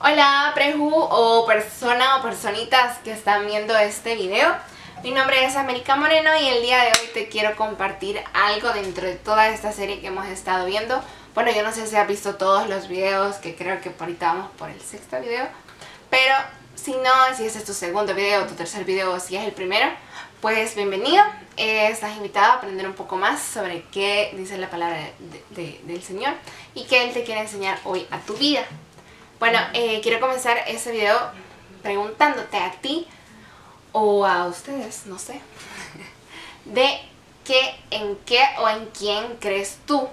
Hola preju o persona o personitas que están viendo este video. Mi nombre es América Moreno y el día de hoy te quiero compartir algo dentro de toda esta serie que hemos estado viendo. Bueno, yo no sé si has visto todos los videos, que creo que ahorita vamos por el sexto video. Pero si no, si este es tu segundo video, tu tercer video o si es el primero, pues bienvenido. Estás invitado a aprender un poco más sobre qué dice la palabra del Señor y qué Él te quiere enseñar hoy a tu vida. Bueno, quiero comenzar este video preguntándote a ti o a ustedes, no sé, de en qué o en quién crees tú.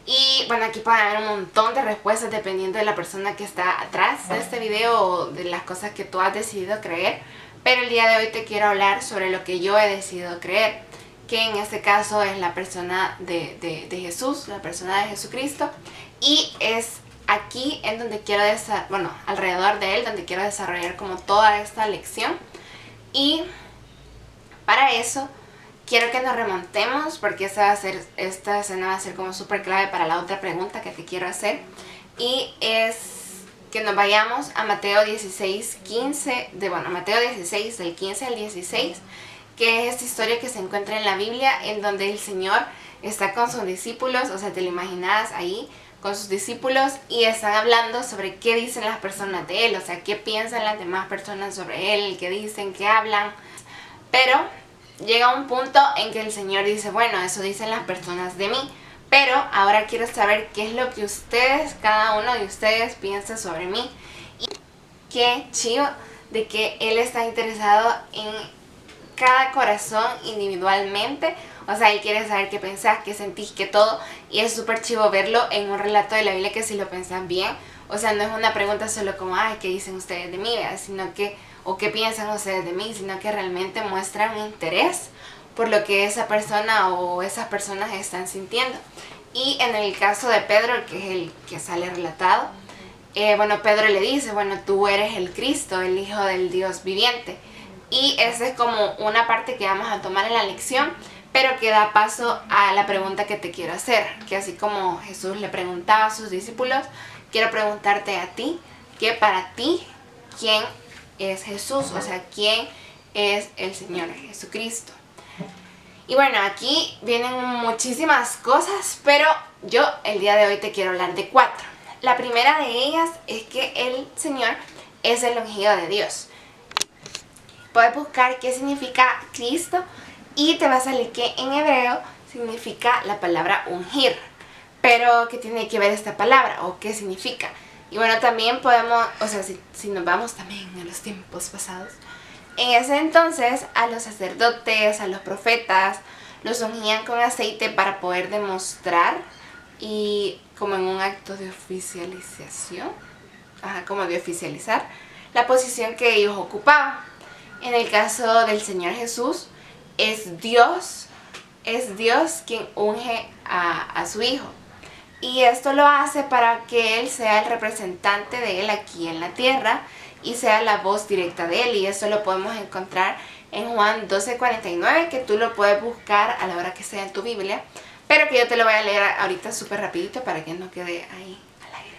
Y bueno, aquí pueden haber un montón de respuestas dependiendo de la persona que está atrás de este video o de las cosas que tú has decidido creer. Pero el día de hoy te quiero hablar sobre lo que yo he decidido creer, que en este caso es la persona de Jesús, la persona de Jesucristo. Y es aquí en donde quiero alrededor de él, donde quiero desarrollar como toda esta lección. Y para eso quiero que nos remontemos, porque esta escena va a ser como súper clave para la otra pregunta que te quiero hacer. Y es que nos vayamos a Mateo 16, 15, Mateo 16, del 15 al 16, que es esta historia que se encuentra en la Biblia, en donde el Señor está con sus discípulos, o sea, te lo imaginas ahí, con sus discípulos, y están hablando sobre qué dicen las personas de él, o sea, qué piensan las demás personas sobre él, qué dicen, qué hablan. Pero llega un punto en que el Señor dice, bueno, eso dicen las personas de mí, pero ahora quiero saber qué es lo que ustedes, cada uno de ustedes piensa sobre mí. Y qué chido de que Él está interesado en cada corazón individualmente. O sea, Él quiere saber qué pensás, qué sentís, qué todo. Y es súper chivo verlo en un relato de la Biblia que si lo pensás bien. O sea, no es una pregunta solo como, ay, ¿qué dicen ustedes de mí? Sino que, o qué piensan ustedes de mí, sino que realmente muestran interés por lo que esa persona o esas personas están sintiendo. Y en el caso de Pedro, que es el que sale relatado, Pedro le dice, bueno, tú eres el Cristo, el Hijo del Dios viviente. Y esa es como una parte que vamos a tomar en la lección, pero que da paso a la pregunta que te quiero hacer, que así como Jesús le preguntaba a sus discípulos, quiero preguntarte a ti, que para ti, ¿quién es Jesús? O sea, ¿quién es el Señor Jesucristo? Y bueno, aquí vienen muchísimas cosas, pero yo el día de hoy te quiero hablar de 4. La primera de ellas es que el Señor es el ungido de Dios. Puedes buscar qué significa Cristo y te va a salir que en hebreo significa la palabra ungir. Pero, ¿qué tiene que ver esta palabra o qué significa? Y bueno, también podemos, o sea, si nos vamos también a los tiempos pasados, en ese entonces a los sacerdotes, a los profetas, los ungían con aceite para poder demostrar y como en un acto de oficialización, como de oficializar la posición que ellos ocupaban. En el caso del Señor Jesús, es Dios quien unge a su Hijo. Y esto lo hace para que Él sea el representante de Él aquí en la tierra y sea la voz directa de Él. Y eso lo podemos encontrar en Juan 12:49, que tú lo puedes buscar a la hora que sea en tu Biblia, pero que yo te lo voy a leer ahorita súper rapidito para que no quede ahí al aire.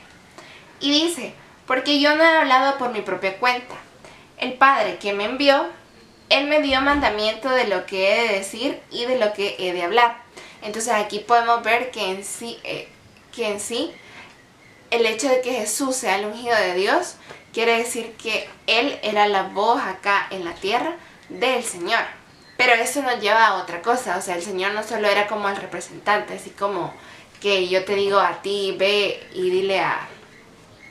Y dice, porque yo no he hablado por mi propia cuenta. El Padre que me envió, Él me dio mandamiento de lo que he de decir y de lo que he de hablar. Entonces aquí podemos ver que en sí el hecho de que Jesús sea el ungido de Dios quiere decir que Él era la voz acá en la tierra del Señor. Pero eso nos lleva a otra cosa, o sea, el Señor no solo era como el representante, así como que yo te digo a ti, ve y dile a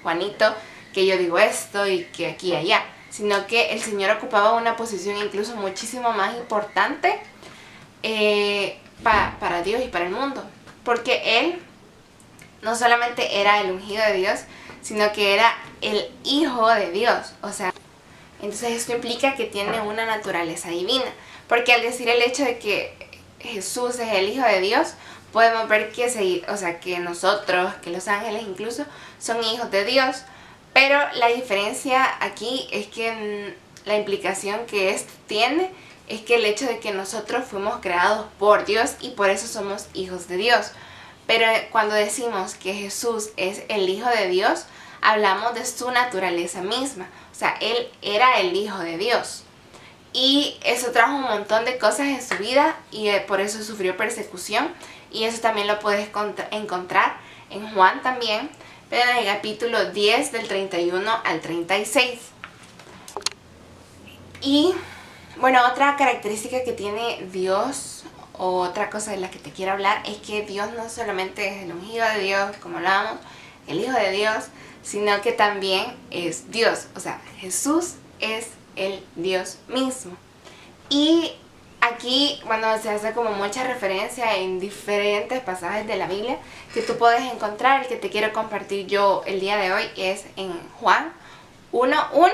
Juanito que yo digo esto y que aquí y allá, sino que el Señor ocupaba una posición incluso muchísimo más importante para Dios y para el mundo, porque Él no solamente era el ungido de Dios, sino que era el Hijo de Dios. O sea, entonces esto implica que tiene una naturaleza divina. Porque al decir el hecho de que Jesús es el Hijo de Dios, podemos ver que nosotros, que los ángeles incluso, son hijos de Dios. Pero la diferencia aquí es que la implicación que esto tiene es que el hecho de que nosotros fuimos creados por Dios y por eso somos hijos de Dios. Pero cuando decimos que Jesús es el Hijo de Dios, hablamos de su naturaleza misma. O sea, Él era el Hijo de Dios. Y eso trajo un montón de cosas en su vida y por eso sufrió persecución. Y eso también lo puedes encontrar en Juan también, pero en el capítulo 10 del 31 al 36. Y bueno, otra característica que tiene Dios, o otra cosa de la que te quiero hablar, es que Dios no solamente es el ungido de Dios, como hablábamos, el Hijo de Dios, sino que también es Dios. O sea, Jesús es el Dios mismo. Y aquí, bueno, se hace como mucha referencia en diferentes pasajes de la Biblia que tú puedes encontrar. El que te quiero compartir yo el día de hoy es en Juan 1:1,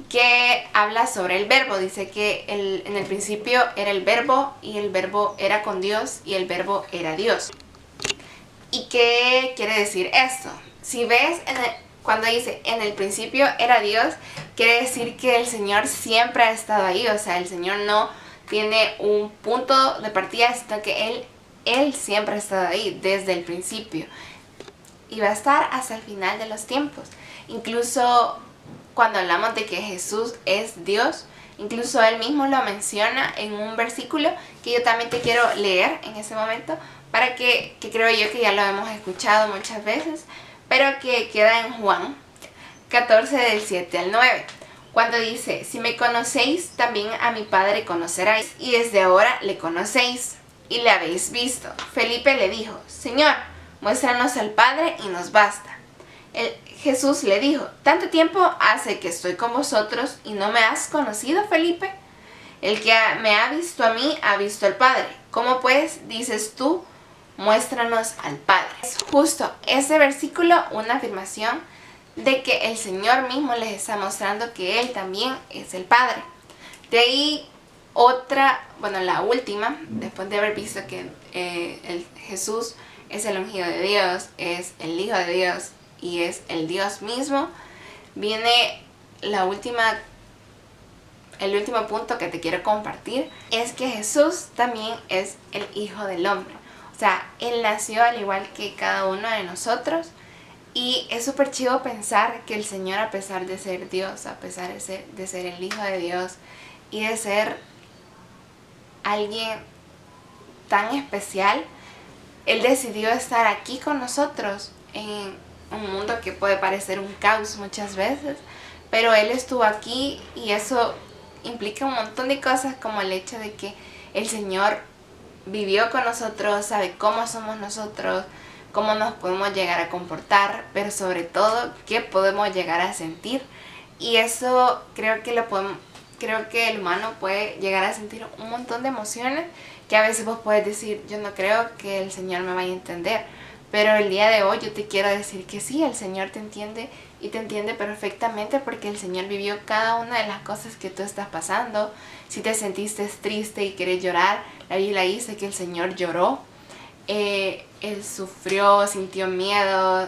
que habla sobre el verbo. Dice que en el principio era el verbo, y el verbo era con Dios, y el verbo era Dios. ¿Y qué quiere decir esto? Si ves cuando dice en el principio era Dios, quiere decir que el Señor siempre ha estado ahí. O sea, el Señor no tiene un punto de partida, sino que Él siempre ha estado ahí desde el principio. Y va a estar hasta el final de los tiempos. Incluso cuando hablamos de que Jesús es Dios, incluso Él mismo lo menciona en un versículo que yo también te quiero leer en ese momento, para que creo yo que ya lo hemos escuchado muchas veces, pero que queda en Juan 14 del 7 al 9, cuando dice: si me conocéis, también a mi Padre conoceráis, y desde ahora le conocéis y le habéis visto. Felipe le dijo: Señor, muéstranos al Padre y nos basta. Jesús le dijo: ¿tanto tiempo hace que estoy con vosotros y no me has conocido, Felipe? El que me ha visto a mí ha visto al Padre. ¿Cómo pues dices tú, muéstranos al Padre? Es justo ese versículo una afirmación de que el Señor mismo les está mostrando que Él también es el Padre. De ahí otra, bueno, la última, después de haber visto que Jesús es el ungido de Dios, es el Hijo de Dios y es el Dios mismo, viene el último punto que te quiero compartir, es que Jesús también es el Hijo del Hombre. O sea, Él nació al igual que cada uno de nosotros, y es súper chido pensar que el Señor, a pesar de ser Dios, a pesar de ser el Hijo de Dios y de ser alguien tan especial, Él decidió estar aquí con nosotros en un mundo que puede parecer un caos muchas veces, pero Él estuvo aquí, y eso implica un montón de cosas, como el hecho de que el Señor vivió con nosotros, sabe cómo somos nosotros, cómo nos podemos llegar a comportar, pero sobre todo qué podemos llegar a sentir. Y eso creo que el humano puede llegar a sentir un montón de emociones que a veces vos puedes decir: yo no creo que el Señor me vaya a entender. Pero el día de hoy yo te quiero decir que sí, el Señor te entiende, y te entiende perfectamente, porque el Señor vivió cada una de las cosas que tú estás pasando. Si te sentiste triste y querés llorar, la Biblia dice que el Señor lloró. Él sufrió, sintió miedo,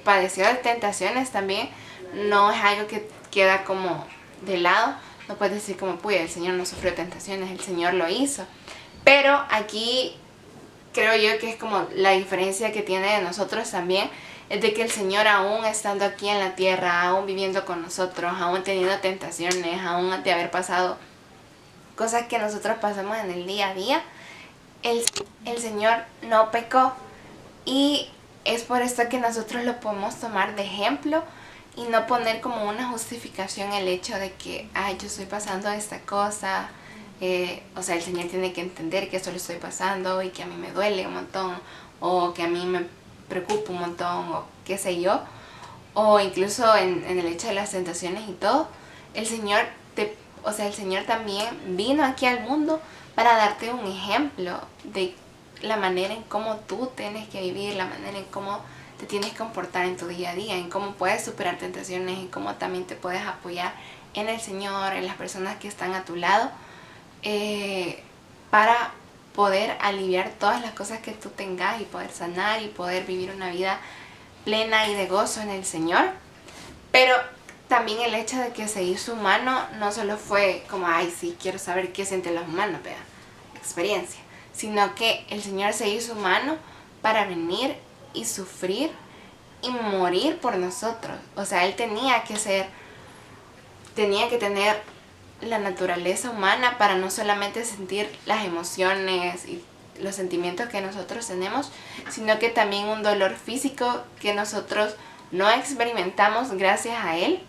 padeció de tentaciones también. No es algo que queda como de lado. No puedes decir como: pues el Señor no sufrió tentaciones, el Señor lo hizo. Pero aquí creo yo que es como la diferencia que tiene de nosotros también, es de que el Señor, aún estando aquí en la tierra, aún viviendo con nosotros, aún teniendo tentaciones, aún de haber pasado cosas que nosotros pasamos en el día a día, el Señor no pecó. Y es por esto que nosotros lo podemos tomar de ejemplo y no poner como una justificación el hecho de que: ay, yo estoy pasando esta cosa. O sea, el Señor tiene que entender que esto lo estoy pasando y que a mí me duele un montón, o que a mí me preocupa un montón, o qué sé yo. O incluso en el hecho de las tentaciones y todo, el Señor también vino aquí al mundo para darte un ejemplo de la manera en cómo tú tienes que vivir, la manera en cómo te tienes que comportar en tu día a día, en cómo puedes superar tentaciones, en cómo también te puedes apoyar en el Señor, en las personas que están a tu lado, para poder aliviar todas las cosas que tú tengas y poder sanar y poder vivir una vida plena y de gozo en el Señor. Pero también el hecho de que se hizo humano no solo fue como: ay, sí, quiero saber qué sienten los humanos, vea, experiencia, sino que el Señor se hizo humano para venir y sufrir y morir por nosotros. O sea, Él tenía que tener la naturaleza humana para no solamente sentir las emociones y los sentimientos que nosotros tenemos, sino que también un dolor físico que nosotros no experimentamos gracias a Él,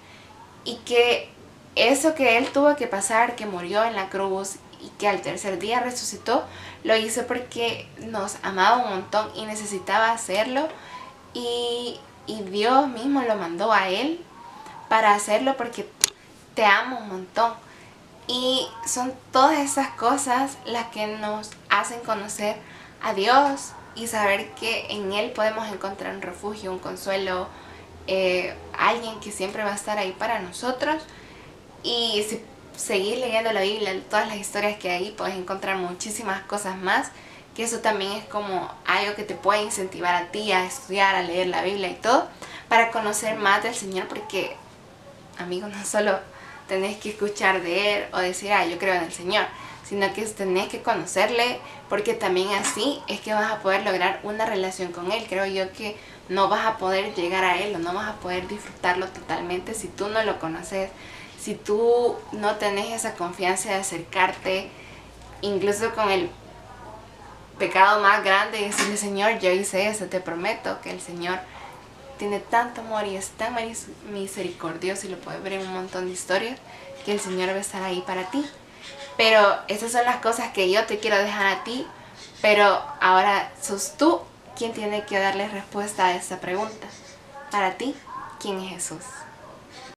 y que eso que Él tuvo que pasar, que murió en la cruz y que al tercer día resucitó, lo hizo porque nos amaba un montón y necesitaba hacerlo, y Dios mismo lo mandó a Él para hacerlo porque te amo un montón. Y son todas esas cosas las que nos hacen conocer a Dios y saber que en Él podemos encontrar un refugio, un consuelo, alguien que siempre va a estar ahí para nosotros. Y si seguís leyendo la Biblia, todas las historias que hay, puedes encontrar muchísimas cosas más, que eso también es como algo que te puede incentivar a ti a estudiar, a leer la Biblia y todo, para conocer más del Señor, porque, amigos, no solo tenés que escuchar de Él o decir, yo creo en el Señor, sino que tenés que conocerle, porque también así es que vas a poder lograr una relación con Él. Creo yo que no vas a poder llegar a Él o no vas a poder disfrutarlo totalmente si tú no lo conoces, si tú no tenés esa confianza de acercarte, incluso con el pecado más grande, y decirle, Señor, yo hice eso, te prometo que el Señor tiene tanto amor y es tan misericordioso, y lo puedes ver en un montón de historias, que el Señor va a estar ahí para ti. Pero esas son las cosas que yo te quiero dejar a ti, pero ahora sos tú quien tiene que darle respuesta a esa pregunta. Para ti, ¿quién es Jesús?